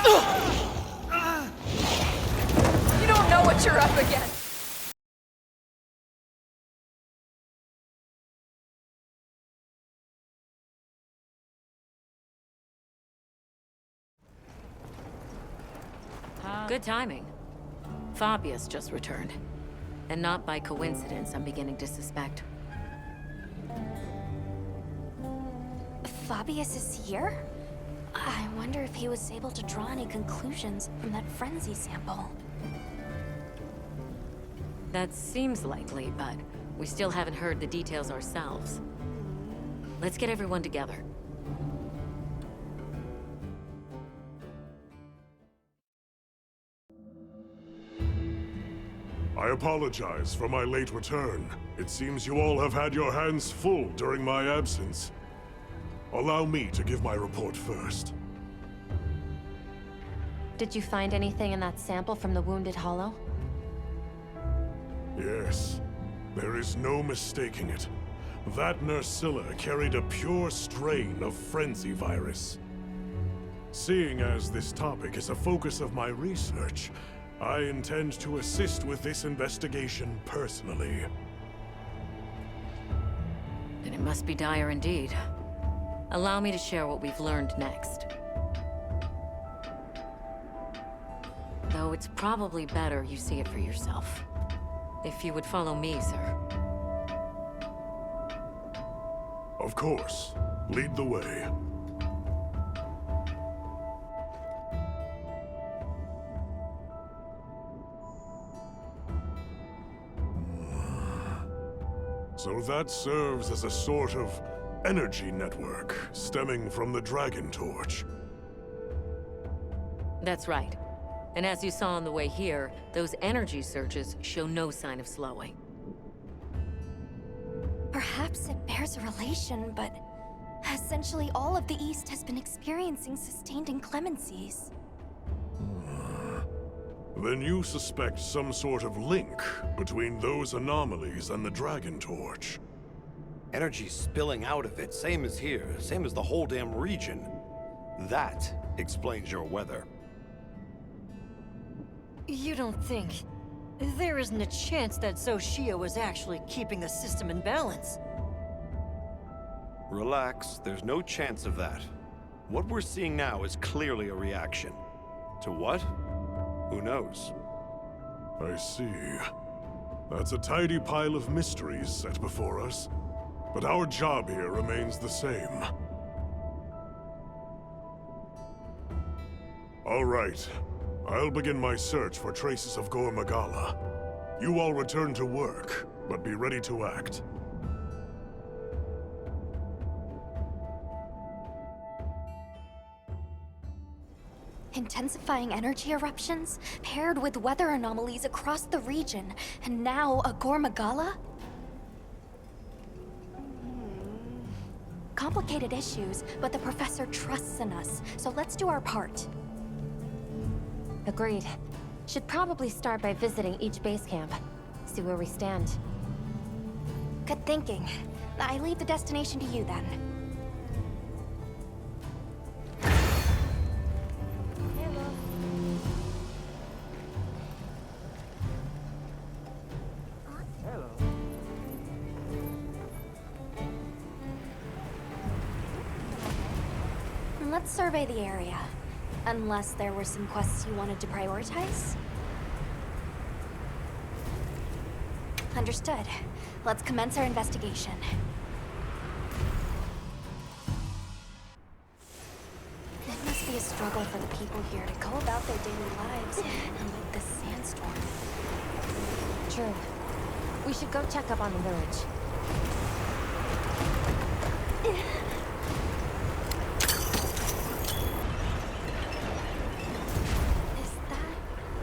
You don't know what you're up against. Good timing. Fabius just returned. And not by coincidence, I'm beginning to suspect. Fabius is here? I wonder if he was able to draw any conclusions from that frenzy sample. That seems likely, but we still haven't heard the details ourselves. Let's get everyone together. I apologize for my late return. It seems you all have had your hands full during my absence. Allow me to give my report first. Did you find anything in that sample from the Wounded Hollow? Yes, there is no mistaking it. That Nursilla carried a pure strain of frenzy virus. Seeing as this topic is a focus of my research, I intend to assist with this investigation personally. Then it must be dire indeed. Allow me to share what we've learned next. Though it's probably better you see it for yourself. If you would follow me, sir. Of course. Lead the way. So that serves as a sort of energy network stemming from the Dragon Torch. That's right. And as you saw on the way here, those energy surges show no sign of slowing. Perhaps it bears a relation, but essentially all of the East has been experiencing sustained inclemencies. Then you suspect some sort of link between those anomalies and the Dragon Torch. Energy spilling out of it, same as here, same as the whole damn region. That explains your weather. You don't think... There isn't a chance that Xochitl was actually keeping the system in balance. Relax, there's no chance of that. What we're seeing now is clearly a reaction. To what? Who knows? I see. That's a tidy pile of mysteries set before us. But our job here remains the same. All right. I'll begin my search for traces of Gore Magala. You all return to work, but be ready to act. Intensifying energy eruptions, paired with weather anomalies across the region, and now a Gormagala? Complicated issues, but the professor trusts in us, so let's do our part. Agreed. Should probably start by visiting each base camp. See where we stand. Good thinking. I leave the destination to you then. Let's survey the area. Unless there were some quests you wanted to prioritize? Understood. Let's commence our investigation. It must be a struggle for the people here to go about their daily lives amid this sandstorm. True. We should go check up on the village.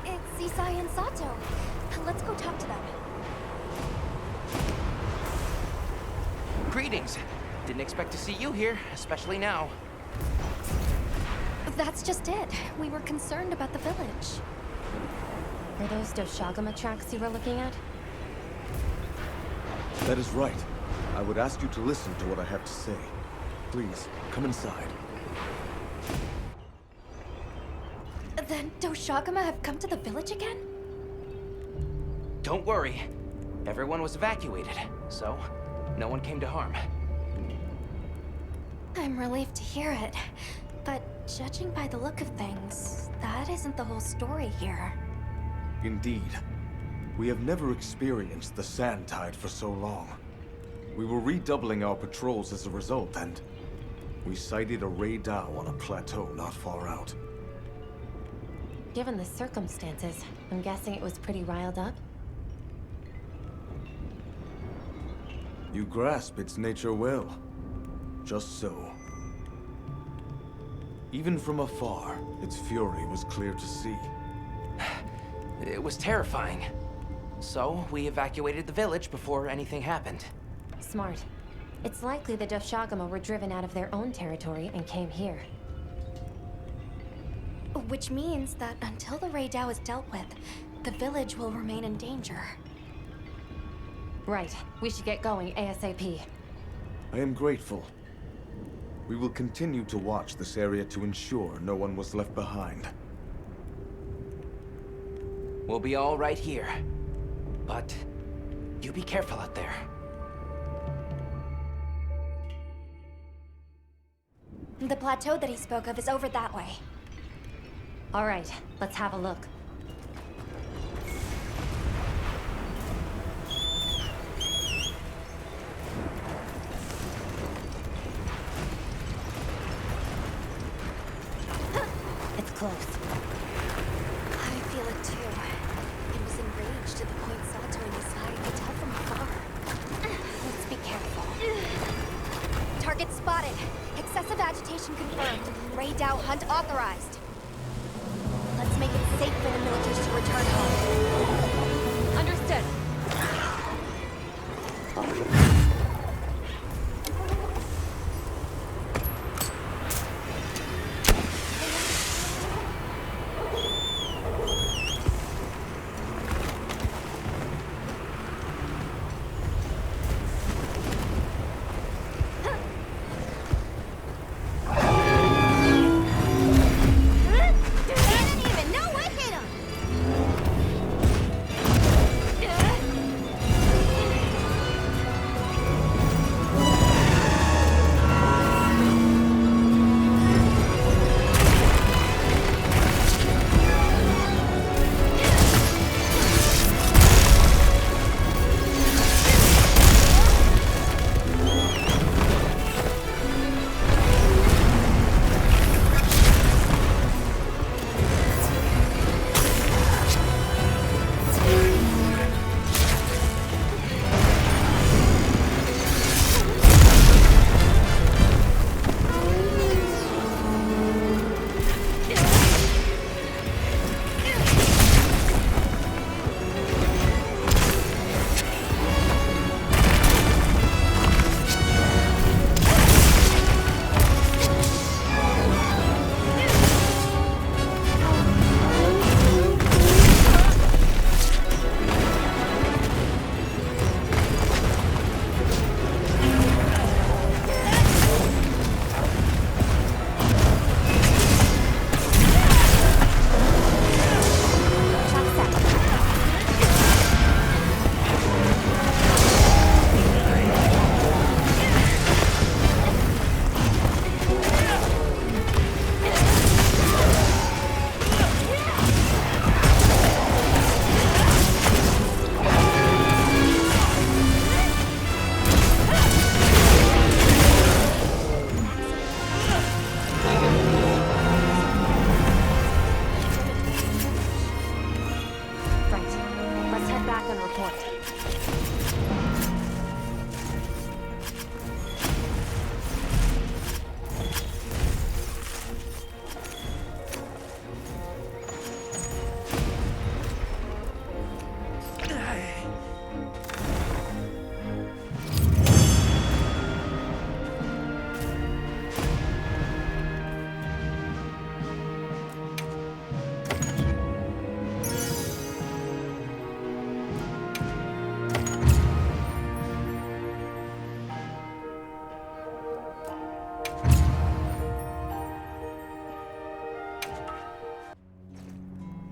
It's Isai and Sato. Let's go talk to them. Greetings. Didn't expect to see you here, especially now. That's just it. We were concerned about the village. Are those Doshagama tracks you were looking at? That is right. I would ask you to listen to what I have to say. Please, come inside. Then Doshagama have come to the village again? Don't worry. Everyone was evacuated, so no one came to harm. I'm relieved to hear it. But judging by the look of things, that isn't the whole story here. Indeed. We have never experienced the sand tide for so long. We were redoubling our patrols as a result, and we sighted a radar on a plateau not far out. Given the circumstances, I'm guessing it was pretty riled up? You grasp its nature well. Just so. Even from afar, its fury was clear to see. It was terrifying. So we evacuated the village before anything happened. Smart. It's likely the Doshagama were driven out of their own territory and came here. Which means that until the Raidao is dealt with, the village will remain in danger. Right. We should get going ASAP. I am grateful. We will continue to watch this area to ensure no one was left behind. We'll be all right here. But you be careful out there. The plateau that he spoke of is over that way. All right, let's have a look. It's close. I feel it too. It was enraged to the point Sato and Isai could tell from afar. Let's be careful. Target spotted. Excessive agitation confirmed. Raidao hunt authorized. Let's make it safe for the villagers to return home. Understood.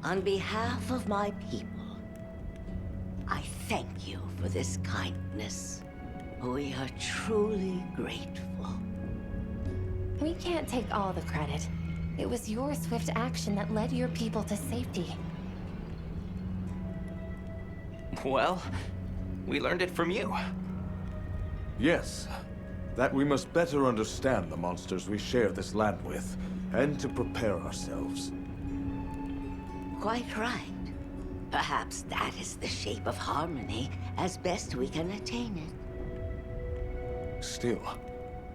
On behalf of my people, I thank you for this kindness. We are truly grateful. We can't take all the credit. It was your swift action that led your people to safety. Well, we learned it from you. Yes, that we must better understand the monsters we share this land with, and to prepare ourselves. Quite right. Perhaps that is the shape of harmony as best we can attain it. Still,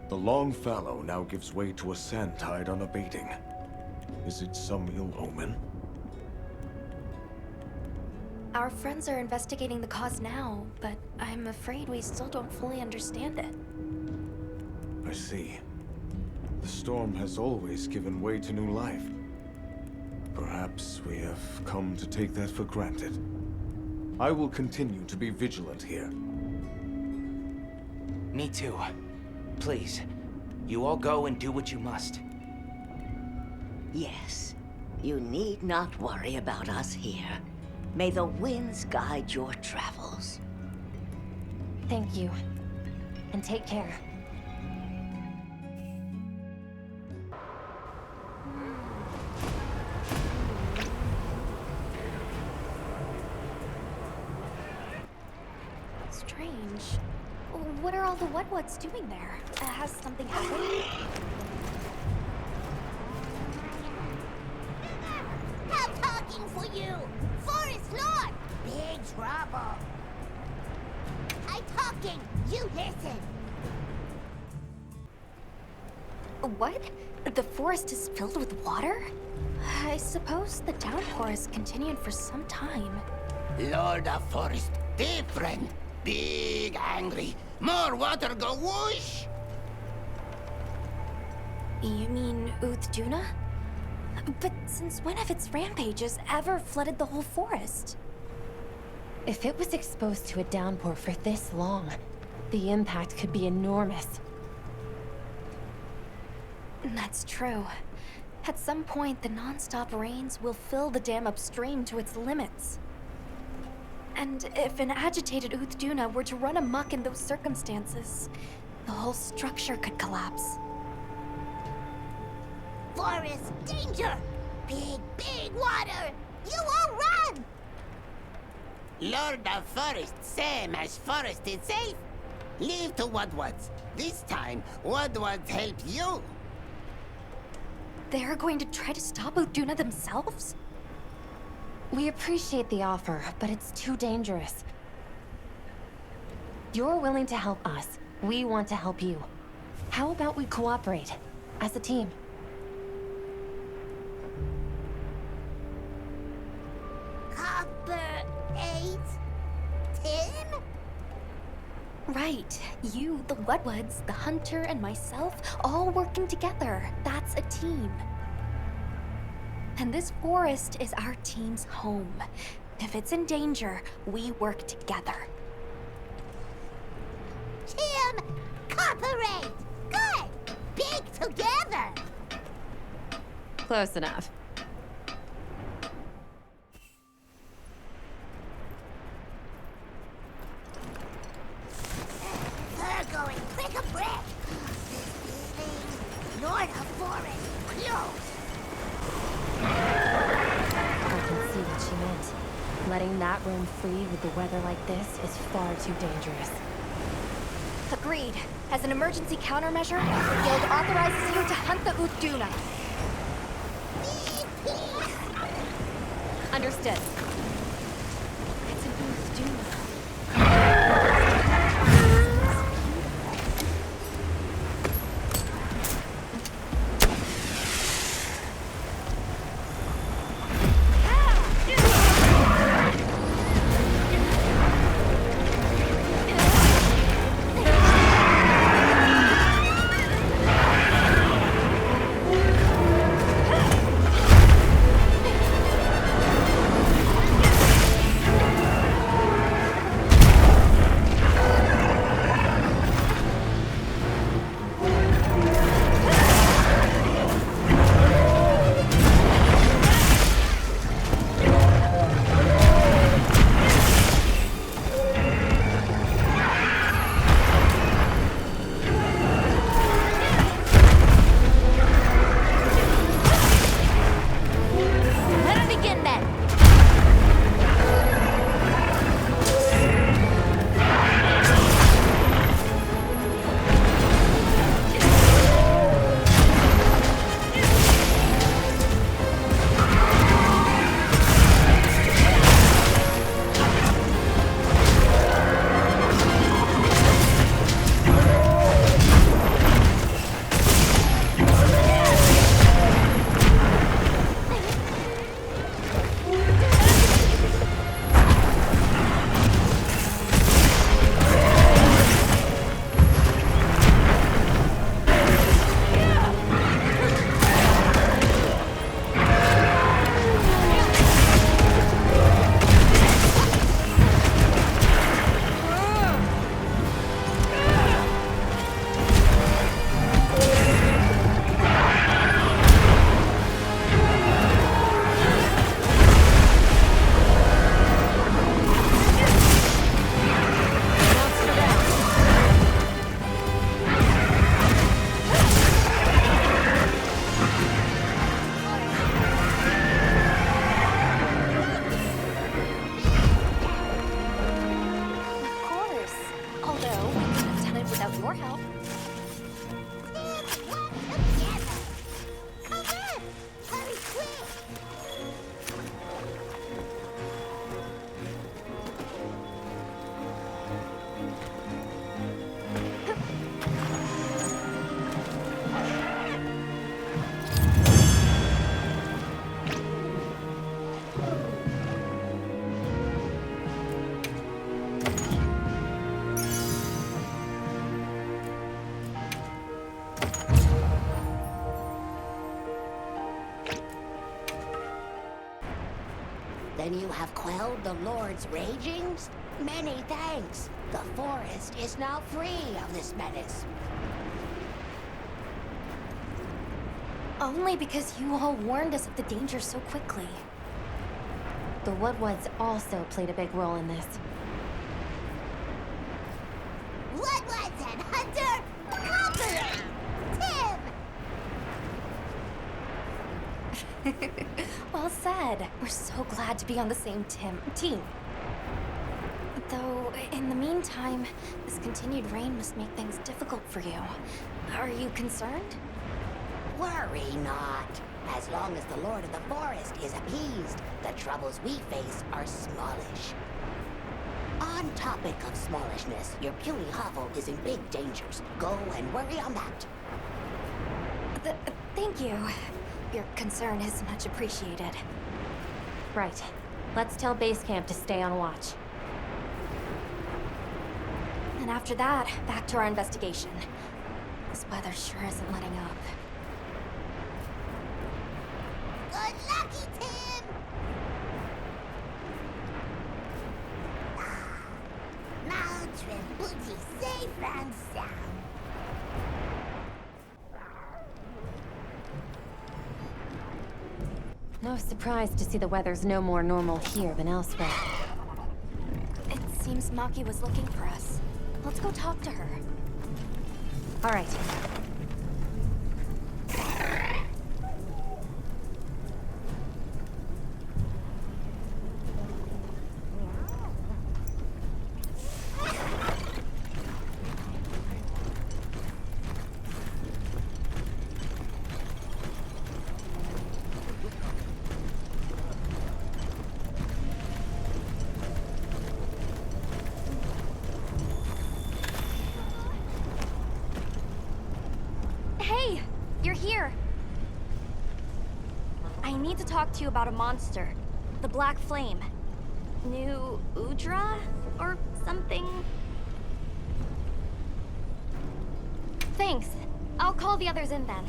the long fallow now gives way to a sand tide unabating. Is it some ill omen? Our friends are investigating the cause now, but I'm afraid we still don't fully understand it. I see. The storm has always given way to new life. Perhaps we have come to take that for granted. I will continue to be vigilant here. Me too. Please, you all go and do what you must. Yes, you need not worry about us here. May the winds guide your travels. Thank you. And take care. Strange. What are all the Wetwoods doing there? Has something happened? I'm talking for you! Forest Lord! Big trouble! I'm talking! You listen! What? The forest is filled with water? I suppose the downpour has continued for some time. Lord of Forest, different! Big angry! More water go whoosh! You mean Uthduna? But since when have its rampages ever flooded the whole forest? If it was exposed to a downpour for this long, the impact could be enormous. That's true. At some point, the non-stop rains will fill the dam upstream to its limits. And if an agitated Uthduna were to run amok in those circumstances, the whole structure could collapse. Forest, danger! Big, big water! You all run! Lord of Forest, same as Forest itself. Leave to Wudwoods. This time, Wudwoods help you. They're going to try to stop Uthduna themselves? We appreciate the offer, but it's too dangerous. You're willing to help us. We want to help you. How about we cooperate as a team? Copper 8? 10? Right. You, the Wetwoods, the Hunter, and myself, all working together. That's a team. And this forest is our team's home. If it's in danger, we work together. Team, cooperate! Good! Big together! Close enough. They're going quick a break. This feeling, Lord of Forest, close. I can see what she meant. Letting that roam free with the weather like this is far too dangerous. Agreed. As an emergency countermeasure, the guild authorizes you to hunt the Uthduna. Understood. It's an Uthduna. Then you have quelled the Lord's ragings? Many thanks. The forest is now free of this menace. Only because you all warned us of the danger so quickly. The Woodwoods also played a big role in this. Woodwoods and Hunter, cooperate! Tim! Well said. We're so glad to be on the same team. Though, in the meantime, this continued rain must make things difficult for you. Are you concerned? Worry not. As long as the Lord of the Forest is appeased, the troubles we face are smallish. On topic of smallishness, your puny hovel is in big dangers. Go and worry on that. Thank you. Your concern is much appreciated. Right. Let's tell base camp to stay on watch. And after that, back to our investigation. This weather sure isn't letting up. Good lucky, Tim! Mount and booty safe and sound. No surprise to see the weather's no more normal here than elsewhere. It seems Maki was looking for us. Let's go talk to her. All right. Hey! You're here! I need to talk to you about a monster. The Black Flame. New Udra? Or something? Thanks. I'll call the others in then.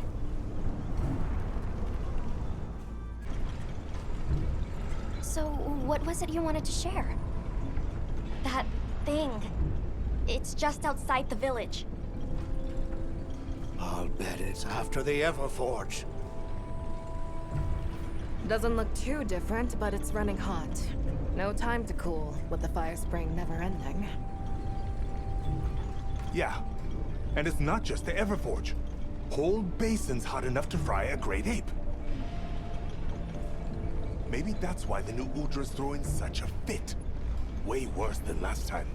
So, what was it you wanted to share? That thing. It's just outside the village. I'll bet it's after the Everforge. Doesn't look too different, but it's running hot. No time to cool, with the fire spring never ending. Yeah, and it's not just the Everforge. Whole basin's hot enough to fry a great ape. Maybe that's why the new Udra's throwing such a fit. Way worse than last time.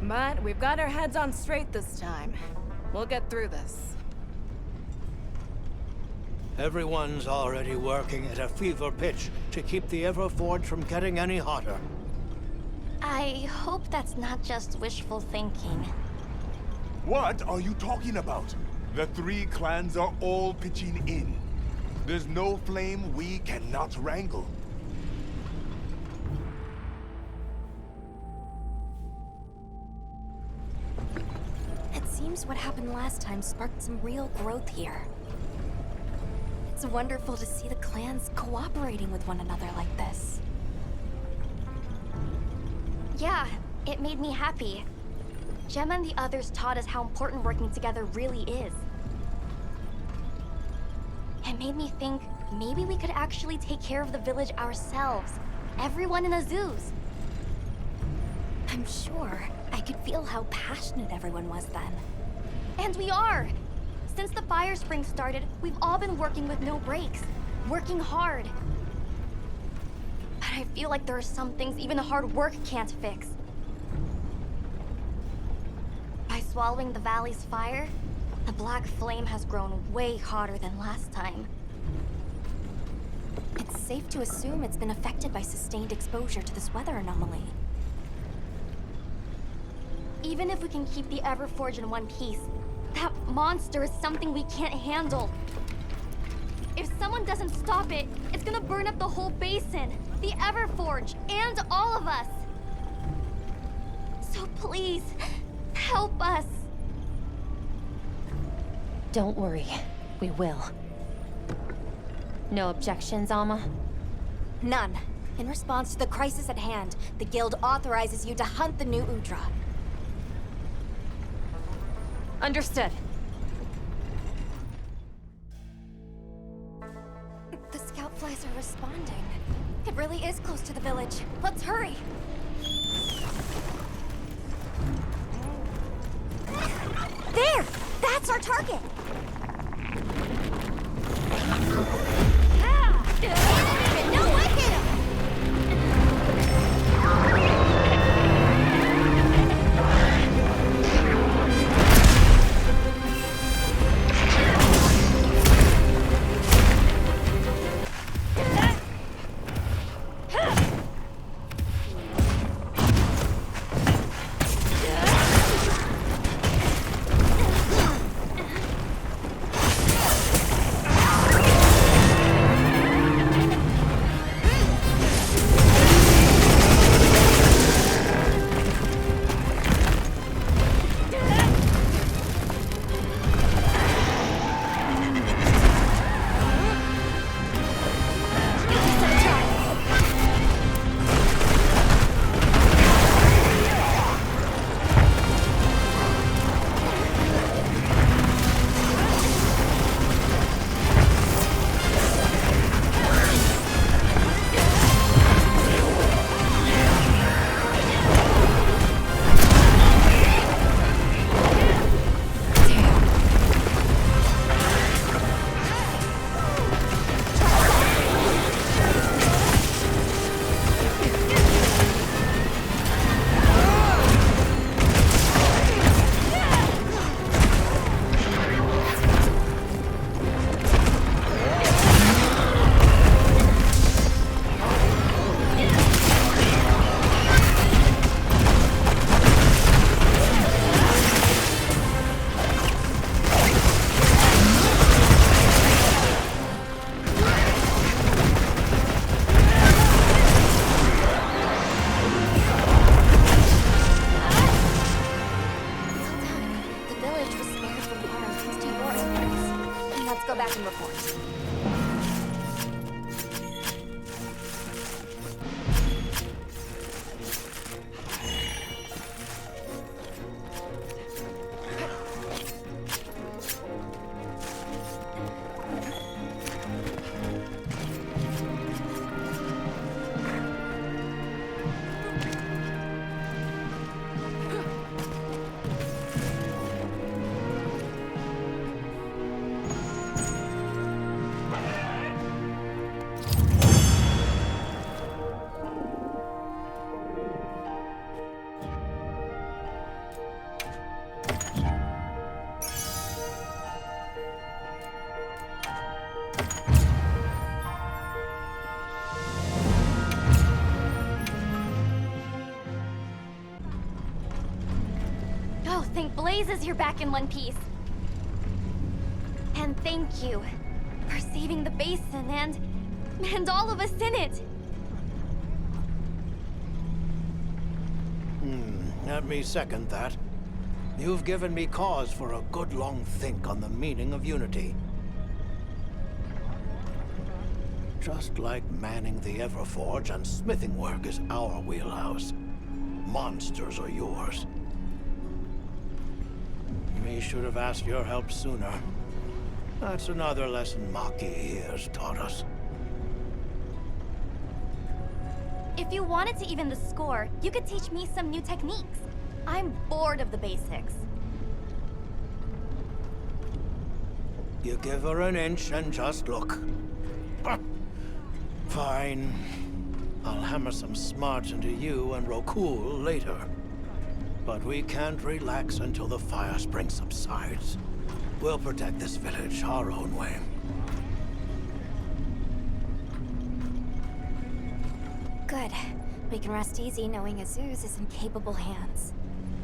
But we've got our heads on straight this time. We'll get through this. Everyone's already working at a fever pitch to keep the Everforge from getting any hotter. I hope that's not just wishful thinking. What are you talking about? The three clans are all pitching in. There's no flame we cannot wrangle. It seems what happened last time sparked some real growth here. It's wonderful to see the clans cooperating with one another like this. Yeah, it made me happy. Gemma and the others taught us how important working together really is. It made me think maybe we could actually take care of the village ourselves. Everyone in Azuz. I'm sure I could feel how passionate everyone was then. And we are! Since the fire spring started, we've all been working with no breaks. Working hard. But I feel like there are some things even hard work can't fix. By swallowing the valley's fire, the Black Flame has grown way hotter than last time. It's safe to assume it's been affected by sustained exposure to this weather anomaly. Even if we can keep the Everforge in one piece, that monster is something we can't handle. If someone doesn't stop it, it's gonna burn up the whole basin, the Everforge, and all of us. So please, help us. Don't worry. We will. No objections, Alma? None. In response to the crisis at hand, the Guild authorizes you to hunt the new Udra. Understood. The scout flies are responding. It really is close to the village. Let's hurry! There! That's our target! No one hit him! Thank blazes you're back in one piece. And thank you for saving the basin and all of us in it. Let me second that. You've given me cause for a good long think on the meaning of unity. Just like manning the Everforge and smithing work is our wheelhouse, monsters are yours. We should have asked your help sooner. That's another lesson Maki here's taught us. If you wanted to even the score, you could teach me some new techniques. I'm bored of the basics. You give her an inch and just look. Fine. I'll hammer some smarts into you and Rokul later. But we can't relax until the fire spring subsides. We'll protect this village our own way. Good. We can rest easy knowing Azuz is in capable hands.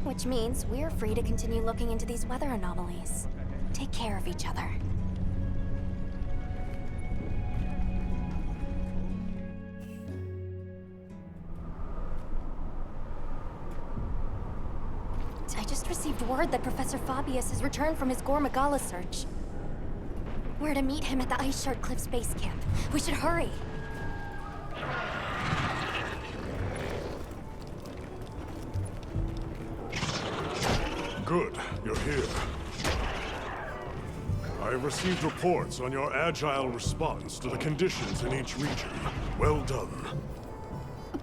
Which means we're free to continue looking into these weather anomalies. Take care of each other. I just received word that Professor Fabius has returned from his Gormagala search. We're to meet him at the Ice Shard Cliffs base camp. We should hurry. Good, you're here. I've received reports on your agile response to the conditions in each region. Well done.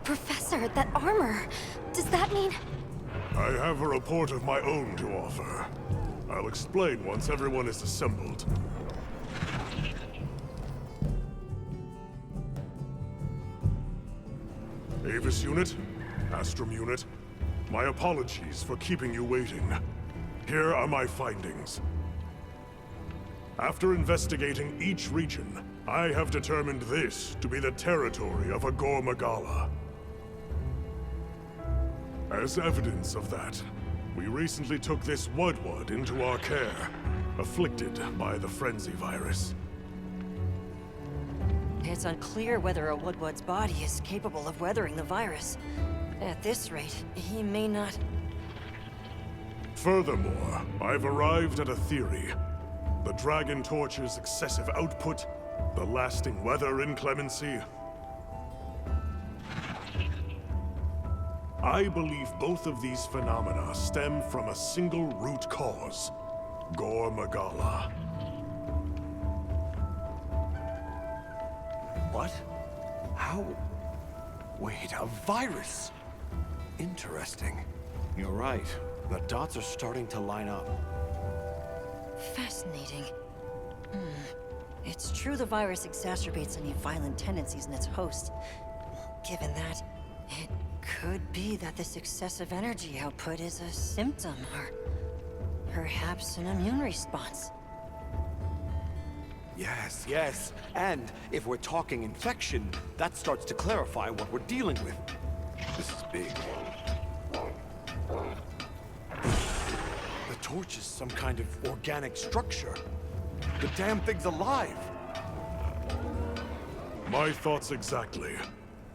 Professor, that armor. Does that mean... I have a report of my own to offer. I'll explain once everyone is assembled. Avis Unit, Astrum Unit, my apologies for keeping you waiting. Here are my findings. After investigating each region, I have determined this to be the territory of a Gormagala. As evidence of that, we recently took this Wudwud into our care, afflicted by the frenzy virus. It's unclear whether a Woodward's body is capable of weathering the virus. At this rate, he may not... Furthermore, I've arrived at a theory. The Dragon Torch's excessive output, the lasting weather inclemency. I believe both of these phenomena stem from a single root cause, Gormagala. What? How? Wait, a virus? Interesting. You're right. The dots are starting to line up. Fascinating. It's true the virus exacerbates any violent tendencies in its host. Given that, it could be that this excessive energy output is a symptom, or perhaps an immune response. Yes, yes. And if we're talking infection, that starts to clarify what we're dealing with. This is big. The torch is some kind of organic structure. The damn thing's alive. My thoughts exactly.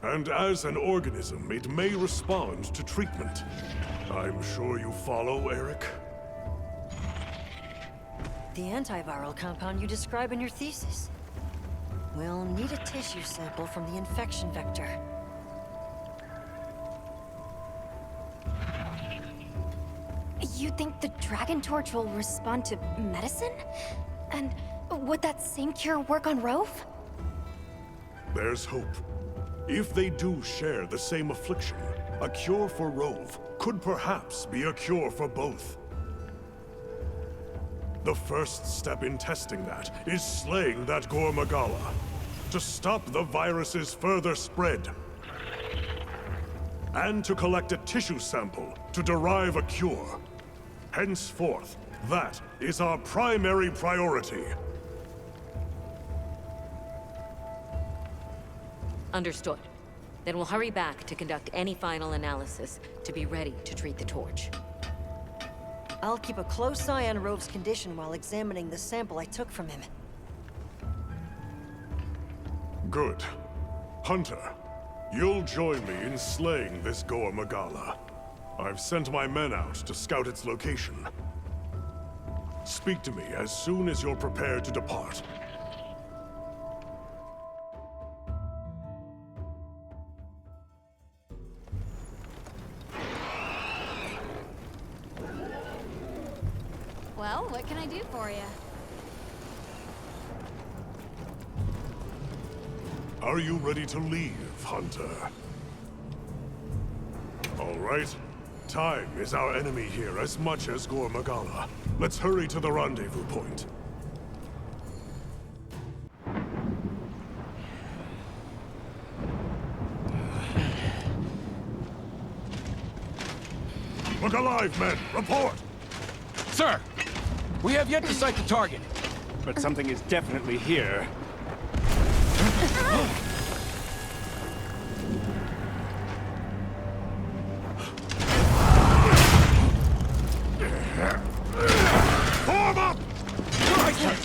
And as an organism, it may respond to treatment. I'm sure you follow, Eric? The antiviral compound you describe in your thesis. We'll need a tissue sample from the infection vector. You think the Dragon Torch will respond to medicine? And would that same cure work on Rove? There's hope. If they do share the same affliction, a cure for Rove could perhaps be a cure for both. The first step in testing that is slaying that Gormagala, to stop the virus's further spread. And to collect a tissue sample to derive a cure. Henceforth, that is our primary priority. Understood. Then we'll hurry back to conduct any final analysis to be ready to treat the torch. I'll keep a close eye on Rove's condition while examining the sample I took from him. Good. Hunter, you'll join me in slaying this Gormagala. I've sent my men out to scout its location. Speak to me as soon as you're prepared to depart. Well, what can I do for you? Are you ready to leave, Hunter? All right. Time is our enemy here as much as Gormagala. Let's hurry to the rendezvous point. Look alive, men! Report! Sir! We have yet to sight the target, but something is definitely here. Form up! Right, sir.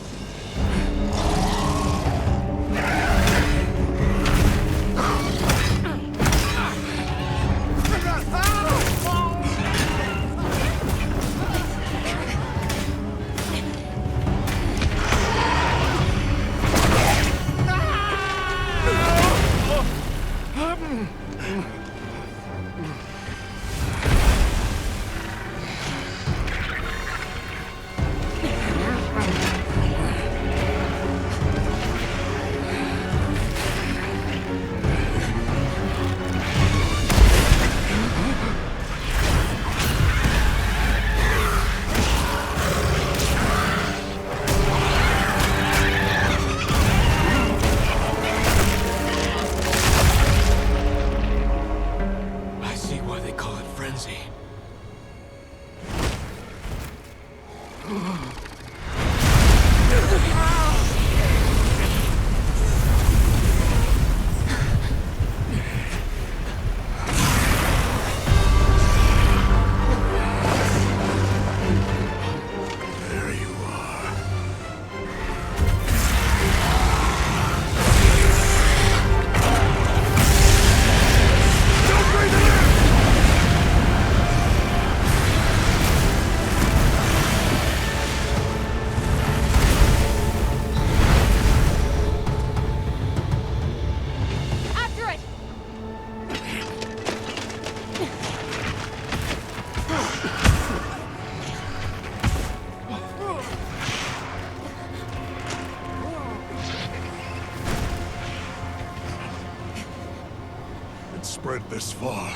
spread this far.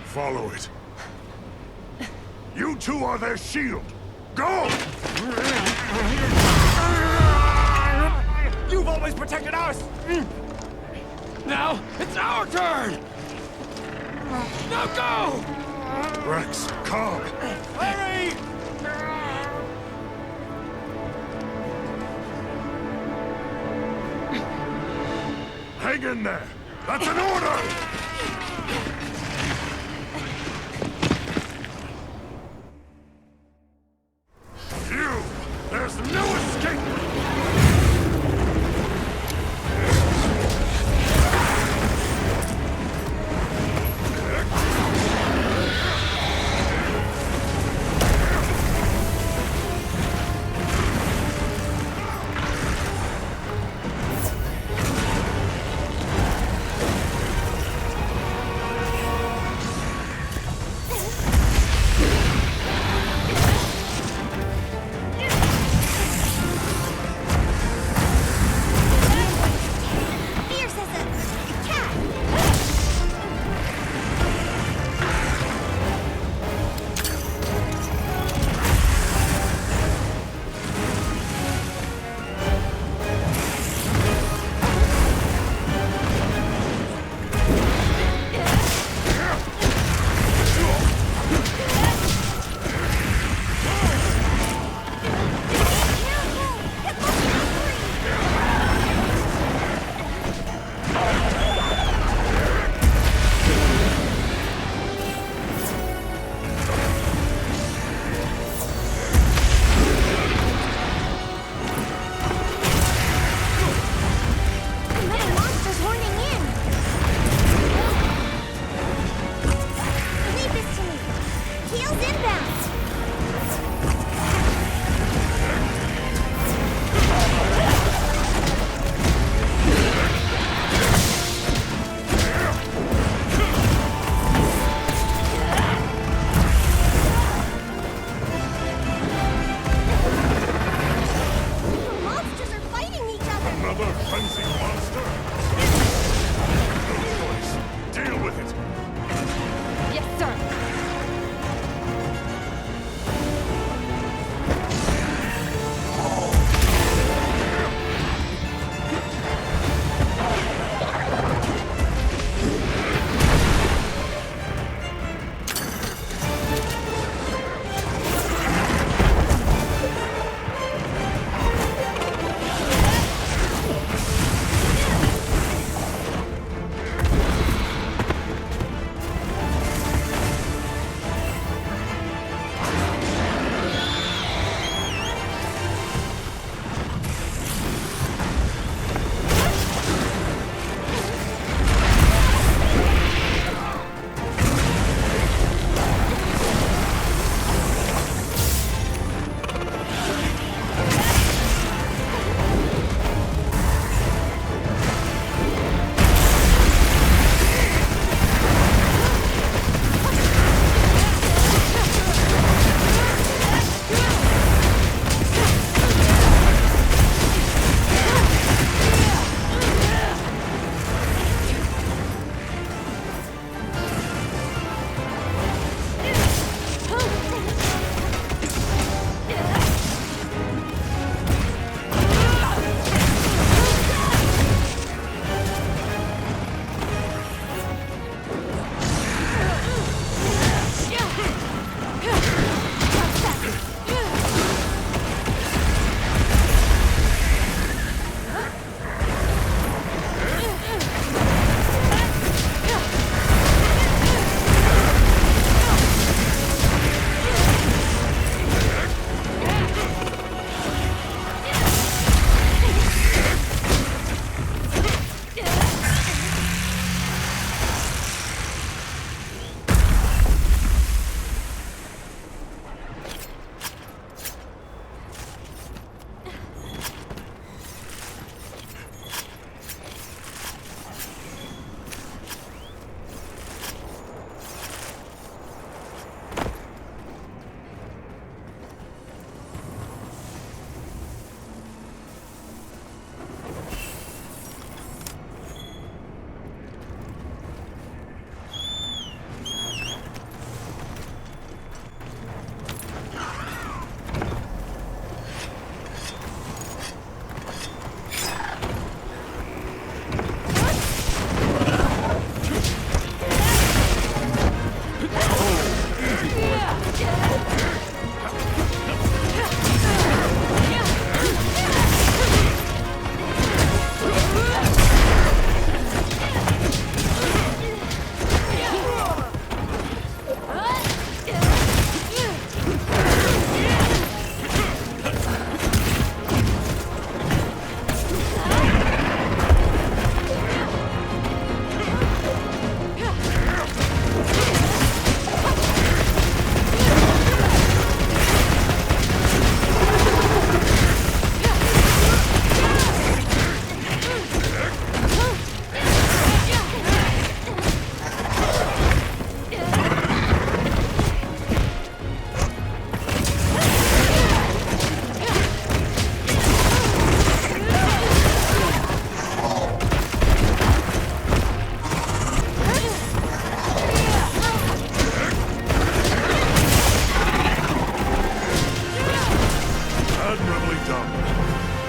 Follow it. You two are their shield. Go! You've always protected us! Now, it's our turn! Now go! Rex, calm. Hurry! Hang in there! That's an order! You! There's no escape!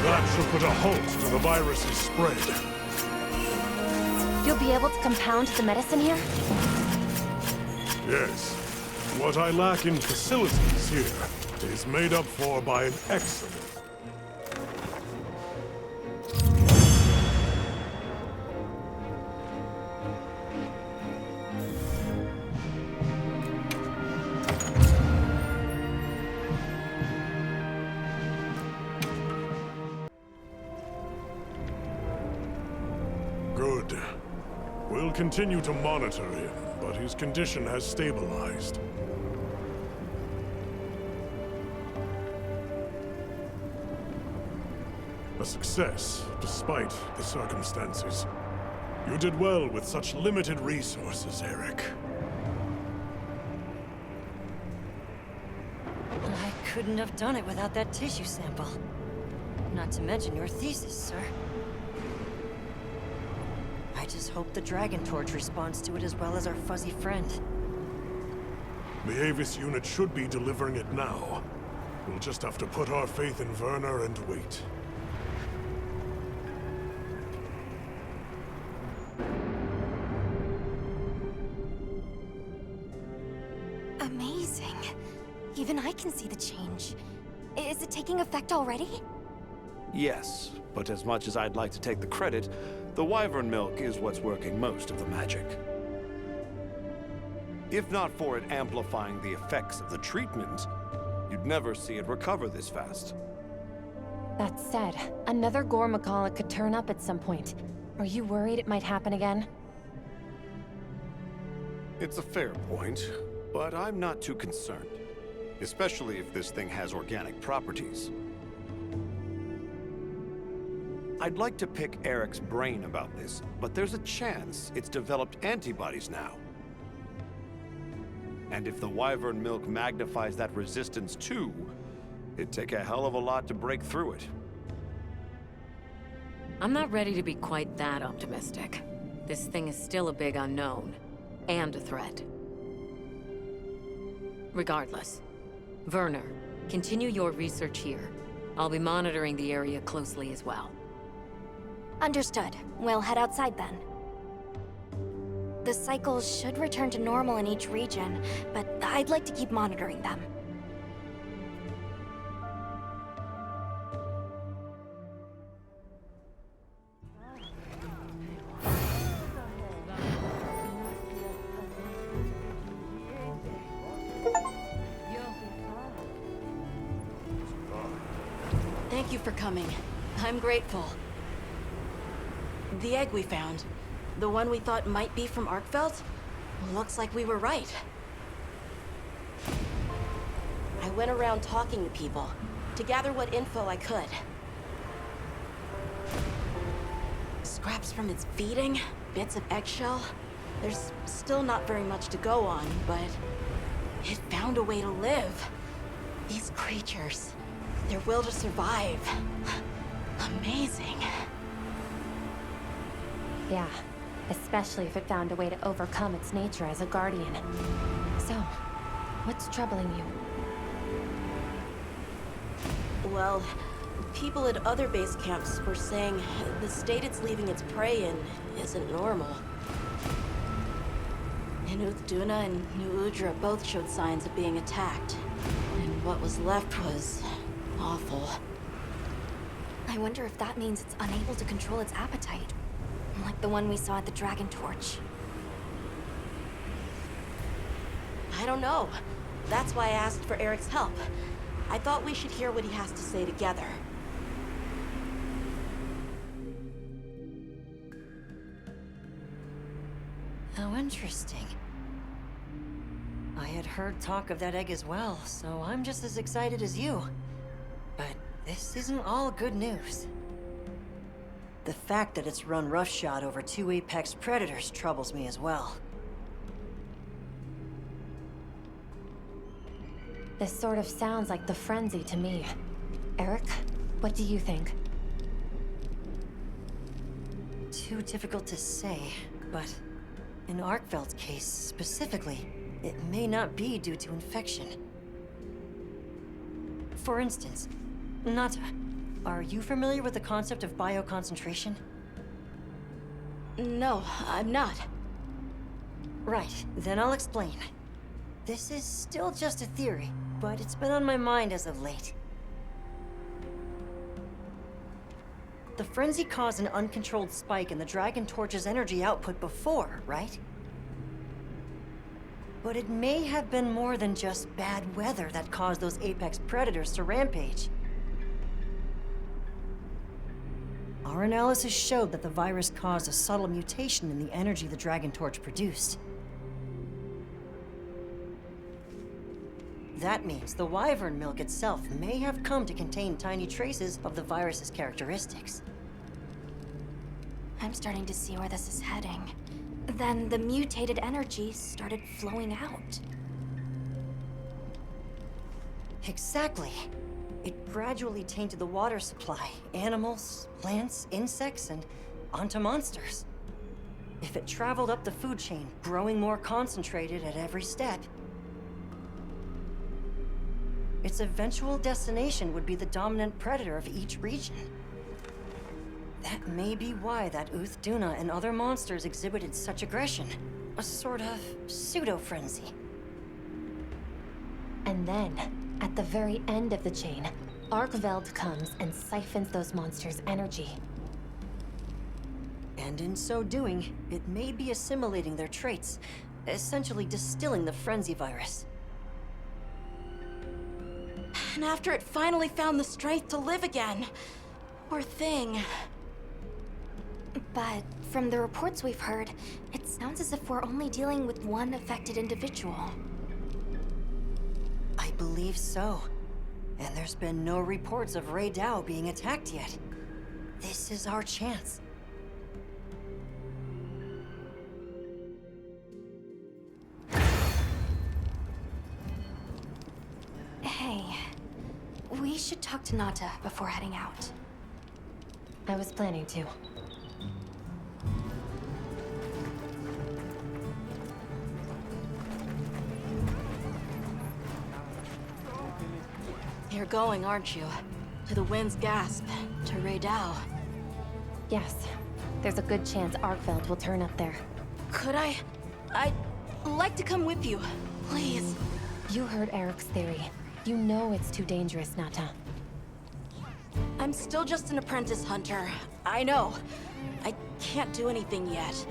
That should put a halt to the virus's spread. You'll be able to compound the medicine here? Yes. What I lack in facilities here is made up for by an excellent... Good. We'll continue to monitor him, but his condition has stabilized. A success, despite the circumstances. You did well with such limited resources, Eric. I couldn't have done it without that tissue sample. Not to mention your thesis, sir. I just hope the Dragon Torch responds to it as well as our fuzzy friend. The Avis unit should be delivering it now. We'll just have to put our faith in Werner and wait. Amazing. Even I can see the change. Is it taking effect already? Yes, but as much as I'd like to take the credit, the wyvern milk is what's working most of the magic. If not for it amplifying the effects of the treatment, you'd never see it recover this fast. That said, another Gormakala could turn up at some point. Are you worried it might happen again? It's a fair point, but I'm not too concerned. Especially if this thing has organic properties. I'd like to pick Eric's brain about this, but there's a chance it's developed antibodies now. And if the wyvern milk magnifies that resistance too, it'd take a hell of a lot to break through it. I'm not ready to be quite that optimistic. This thing is still a big unknown, and a threat. Regardless, Werner, continue your research here. I'll be monitoring the area closely as well. Understood. We'll head outside then. The cycles should return to normal in each region, but I'd like to keep monitoring them. Thank you for coming. I'm grateful. The egg we found, the one we thought might be from Arkfeld, looks like we were right. I went around talking to people to gather what info I could. Scraps from its feeding, bits of eggshell. There's still not very much to go on, but it found a way to live. These creatures, their will to survive. Amazing. Yeah, especially if it found a way to overcome its nature as a guardian. So, what's troubling you? Well, people at other base camps were saying the state it's leaving its prey in isn't normal. Duna and New Udra both showed signs of being attacked. And what was left was awful. I wonder if that means it's unable to control its appetite. Like the one we saw at the Dragon Torch. I don't know. That's why I asked for Eric's help. I thought we should hear what he has to say together. How interesting. I had heard talk of that egg as well, so I'm just as excited as you. But this isn't all good news. The fact that it's run roughshod over 2 apex predators troubles me as well. This sort of sounds like the frenzy to me. Eric, what do you think? Too difficult to say, but in Arkfeld's case specifically, it may not be due to infection. For instance, Nata, Are you familiar with the concept of bioconcentration? No, I'm not. Right, then I'll explain. This is still just a theory, but it's been on my mind as of late. The frenzy caused an uncontrolled spike in the Dragon Torch's energy output before, right? But it may have been more than just bad weather that caused those apex predators to rampage. Our analysis showed that the virus caused a subtle mutation in the energy the Dragon Torch produced. That means the wyvern milk itself may have come to contain tiny traces of the virus's characteristics. I'm starting to see where this is heading. Then the mutated energy started flowing out. Exactly. It gradually tainted the water supply, animals, plants, insects, and onto monsters. If it traveled up the food chain, growing more concentrated at every step, its eventual destination would be the dominant predator of each region. That may be why that Duna and other monsters exhibited such aggression. A sort of pseudo-frenzy. And then, at the very end of the chain, Arkveld comes and siphons those monsters' energy. And in so doing, it may be assimilating their traits, essentially distilling the frenzy virus. And after it finally found the strength to live again, poor thing. But from the reports we've heard, it sounds as if we're only dealing with one affected individual. I believe so. And there's been no reports of Rey Dao being attacked yet. This is our chance. Hey, we should talk to Nata before heading out. I was planning to. You're going, aren't you? To the Wind's Gasp, to Rey Dao. Yes. There's a good chance Arkveld will turn up there. Could I? I'd like to come with you, please. You heard Eric's theory. You know it's too dangerous, Nata. I'm still just an apprentice hunter. I know. I can't do anything yet.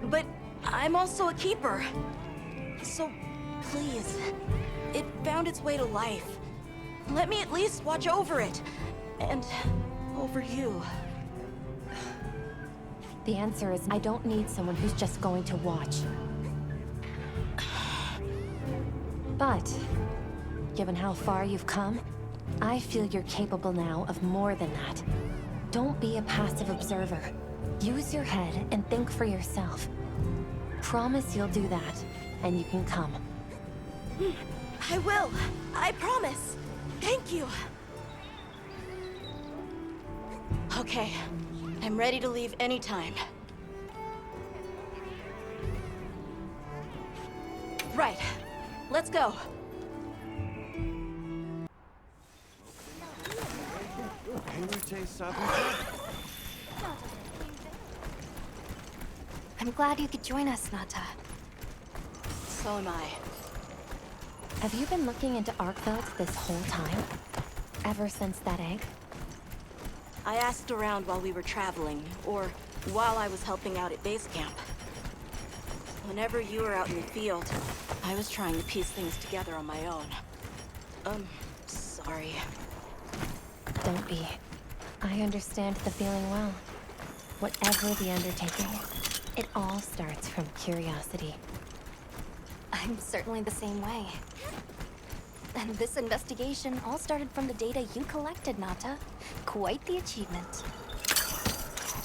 But I'm also a keeper. So, please. It found its way to life. Let me at least watch over it. And over you. The answer is I don't need someone who's just going to watch. But, given how far you've come, I feel you're capable now of more than that. Don't be a passive observer. Use your head and think for yourself. Promise you'll do that, and you can come. I will. I promise. Thank you. Okay. I'm ready to leave anytime. Right. Let's go. I'm glad you could join us, Nata. So am I. Have you been looking into Arkveld this whole time? Ever since that egg? I asked around while we were traveling, or while I was helping out at base camp. Whenever you were out in the field, I was trying to piece things together on my own. Sorry. Don't be. I understand the feeling well. Whatever the undertaking, it all starts from curiosity. I'm certainly the same way. And this investigation all started from the data you collected, Nata. Quite the achievement.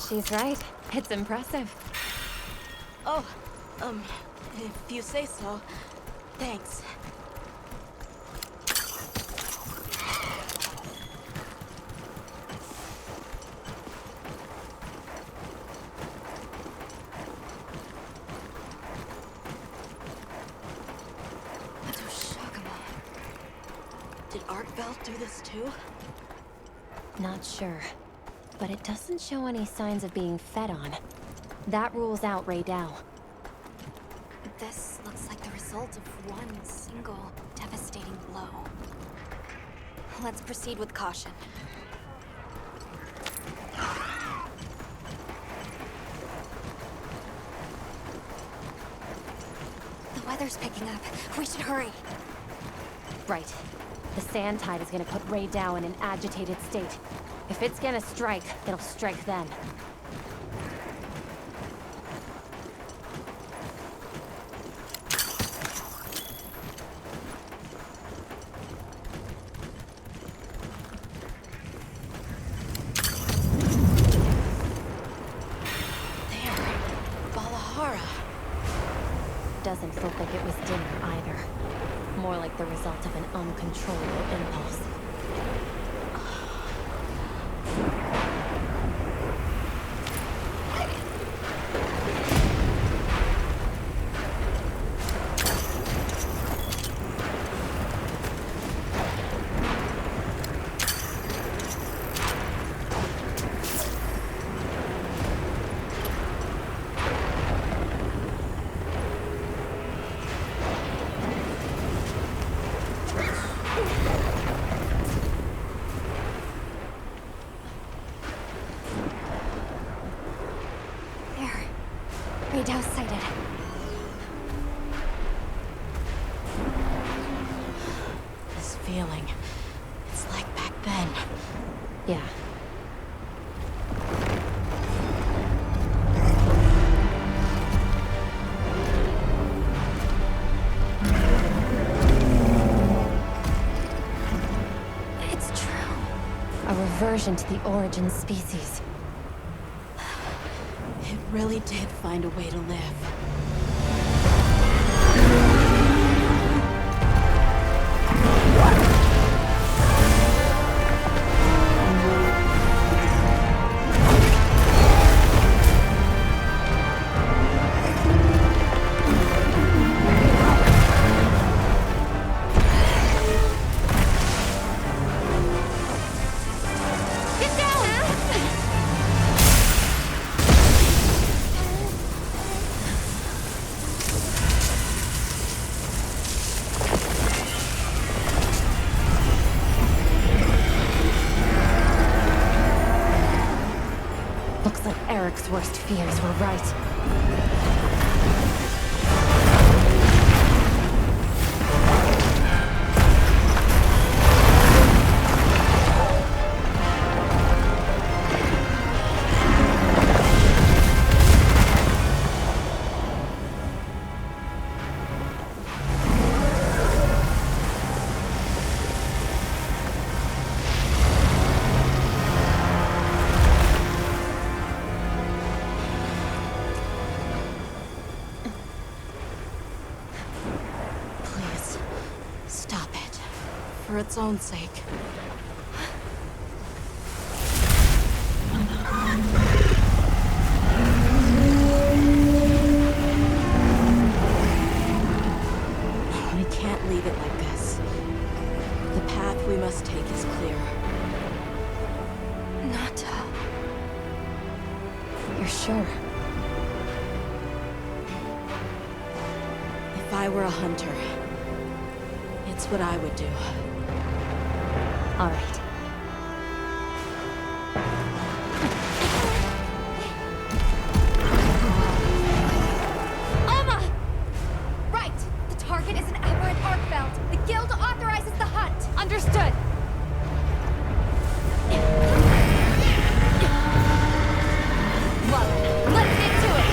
She's right. It's impressive. Oh, if you say so, thanks. Did Arkveld do this too? Not sure. But it doesn't show any signs of being fed on. That rules out Ray Dow. This looks like the result of one single devastating blow. Let's proceed with caution. The weather's picking up. We should hurry. Right. The sand tide is gonna put Ray Dow in an agitated state. If it's gonna strike, it'll strike then. Doesn't look like it was dinner either. More like the result of an uncontrollable impulse. Radar sighted. This feeling, it's like back then. Yeah. It's true. A reversion to the origin species. It really did find a way to live. Eric's worst fears were right. For its own sake. We can't leave it like this. The path we must take is clear. Nata. You're sure? If I were a hunter, it's what I would do. All right. Alma! Right! The target is an aberrant arc belt. The guild authorizes the hunt. Understood. Well, let's get to it!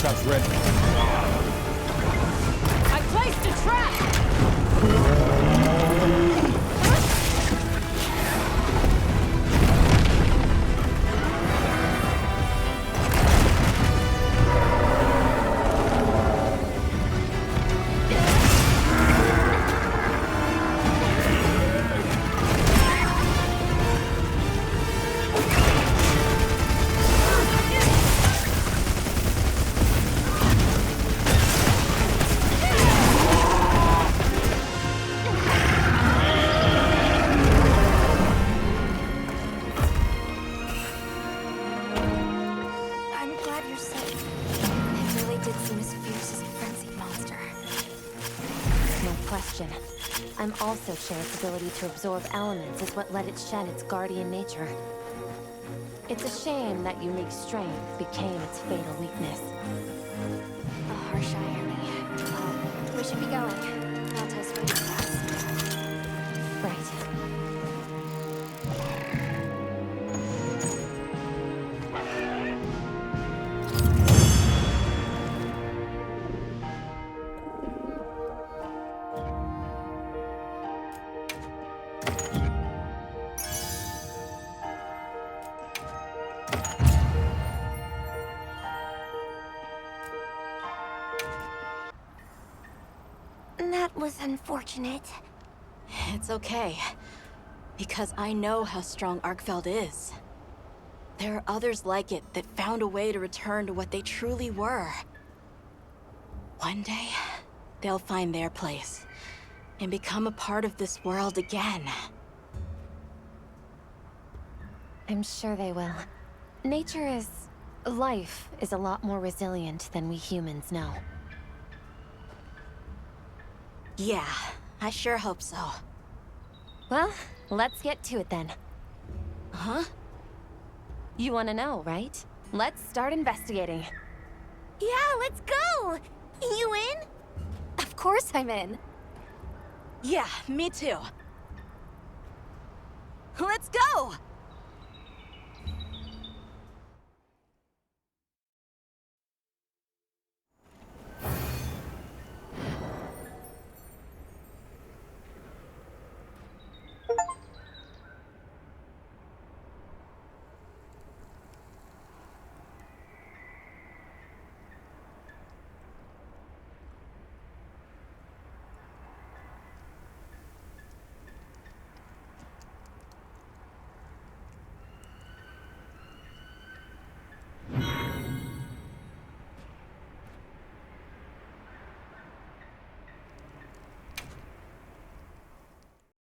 trap's ready. I placed a trap! I'm also sure its ability to absorb elements is what let it shed its guardian nature. It's a shame that unique strength became its fatal weakness. A harsh irony. We should be going. Alto's waiting for us. Right. That was unfortunate. It's okay. Because I know how strong Arkfeld is. There are others like it that found a way to return to what they truly were. One day, they'll find their place and become a part of this world again. I'm sure they will. Life is a lot more resilient than we humans know. Yeah, I sure hope so. Well, let's get to it then. Huh? You want to know, right? Let's start investigating. Yeah, let's go! You in? Of course I'm in. Yeah, me too. Let's go!